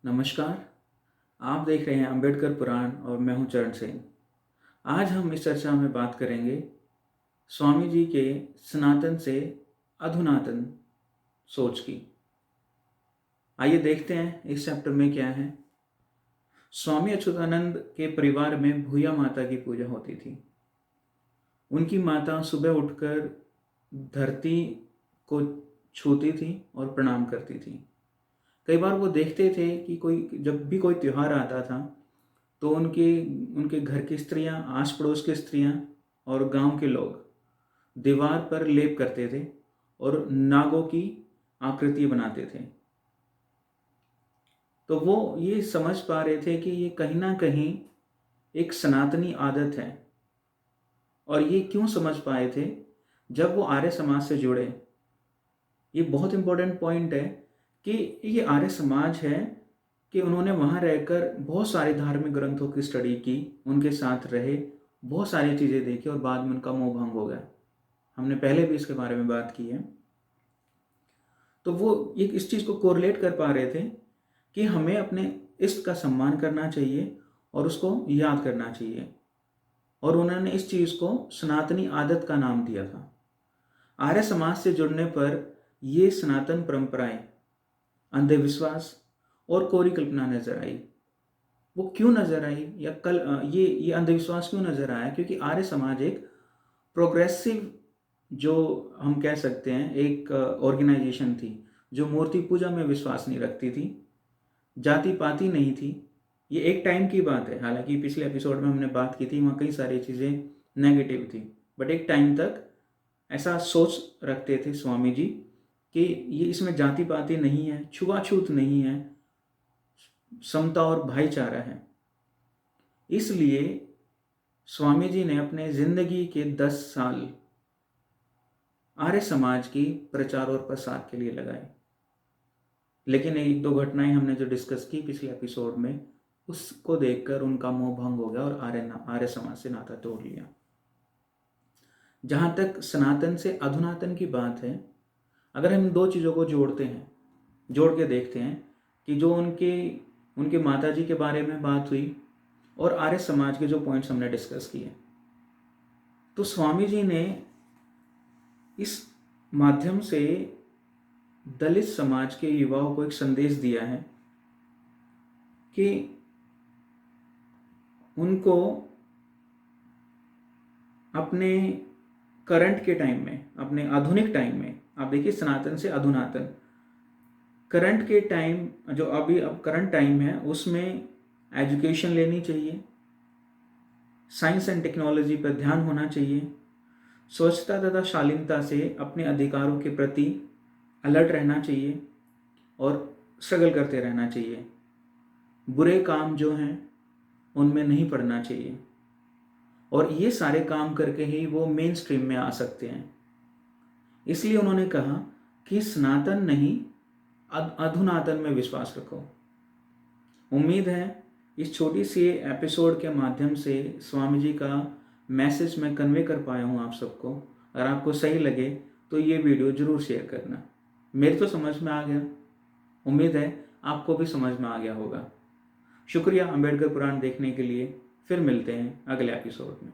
नमस्कार। आप देख रहे हैं अंबेडकर पुराण और मैं हूं चरण सेन। आज हम इस चर्चा में बात करेंगे स्वामी जी के सनातन से अधुनातन सोच की। आइए देखते हैं इस चैप्टर में क्या है। स्वामी अच्युतानंद के परिवार में भूया माता की पूजा होती थी। उनकी माता सुबह उठकर धरती को छूती थी और प्रणाम करती थी। कई बार वो देखते थे कि जब भी कोई त्योहार आता था तो उनके उनके घर की स्त्रियां, आस पड़ोस की स्त्रियां और गांव के लोग दीवार पर लेप करते थे और नागों की आकृति बनाते थे। तो वो ये समझ पा रहे थे कि ये कहीं ना कहीं एक सनातनी आदत है। और ये क्यों समझ पाए थे? जब वो आर्य समाज से जुड़े। ये बहुत इंपॉर्टेंट पॉइंट है कि ये आर्य समाज है कि उन्होंने वहाँ रहकर बहुत सारे धार्मिक ग्रंथों की स्टडी की, उनके साथ रहे, बहुत सारी चीज़ें देखी और बाद में उनका मोह भंग हो गया। हमने पहले भी इसके बारे में बात की है। तो वो एक इस चीज़ को कोरिलेट कर पा रहे थे कि हमें अपने इष्ट का सम्मान करना चाहिए और उसको याद करना चाहिए। और उन्होंने इस चीज़ को सनातनी आदत का नाम दिया था। आर्य समाज से जुड़ने पर ये सनातन परंपराएं, अंधविश्वास और कोरी कल्पना नजर आई। वो क्यों नजर आई या ये अंधविश्वास क्यों नजर आया? क्योंकि आर्य समाज एक प्रोग्रेसिव, जो हम कह सकते हैं, एक ऑर्गेनाइजेशन थी जो मूर्ति पूजा में विश्वास नहीं रखती थी, जाति पाति नहीं थी। ये एक टाइम की बात है। हालांकि पिछले एपिसोड में हमने बात की थी, वहाँ कई सारी चीज़ें नेगेटिव थी, बट एक टाइम तक ऐसा सोच रखते थे स्वामी जी कि ये इसमें जाति पाति नहीं है, छुआछूत नहीं है, समता और भाईचारा है। इसलिए स्वामी जी ने अपने जिंदगी के 10 साल आर्य समाज की प्रचार और प्रसार के लिए लगाए। लेकिन एक दो घटनाएं हमने जो डिस्कस की पिछले एपिसोड में, उसको देखकर उनका मोह भंग हो गया और आर्य समाज से नाता तोड़ लिया। जहाँ तक सनातन से अधुनातन की बात है, अगर हम दो चीज़ों को जोड़ के देखते हैं कि जो उनके माता जी के बारे में बात हुई और आर्य समाज के जो पॉइंट्स हमने डिस्कस किए, तो स्वामी जी ने इस माध्यम से दलित समाज के युवाओं को एक संदेश दिया है कि उनको अपने करंट के टाइम में, अपने आधुनिक टाइम में, आप देखिए सनातन से अधुनातन, करंट के टाइम, जो अब करंट टाइम है, उसमें एजुकेशन लेनी चाहिए, साइंस एंड टेक्नोलॉजी पर ध्यान होना चाहिए, स्वच्छता तथा शालीनता से अपने अधिकारों के प्रति अलर्ट रहना चाहिए और स्ट्रगल करते रहना चाहिए। बुरे काम जो हैं उनमें नहीं पड़ना चाहिए और ये सारे काम करके ही वो मेन स्ट्रीम में आ सकते हैं। इसलिए उन्होंने कहा कि सनातन नहीं, अधुनातन में विश्वास रखो। उम्मीद है इस छोटी सी एपिसोड के माध्यम से स्वामी जी का मैसेज मैं कन्वे कर पाया हूँ आप सबको। अगर आपको सही लगे तो ये वीडियो ज़रूर शेयर करना। मेरी तो समझ में आ गया, उम्मीद है आपको भी समझ में आ गया होगा। शुक्रिया अंबेडकर पुराण देखने के लिए। फिर मिलते हैं अगले एपिसोड में।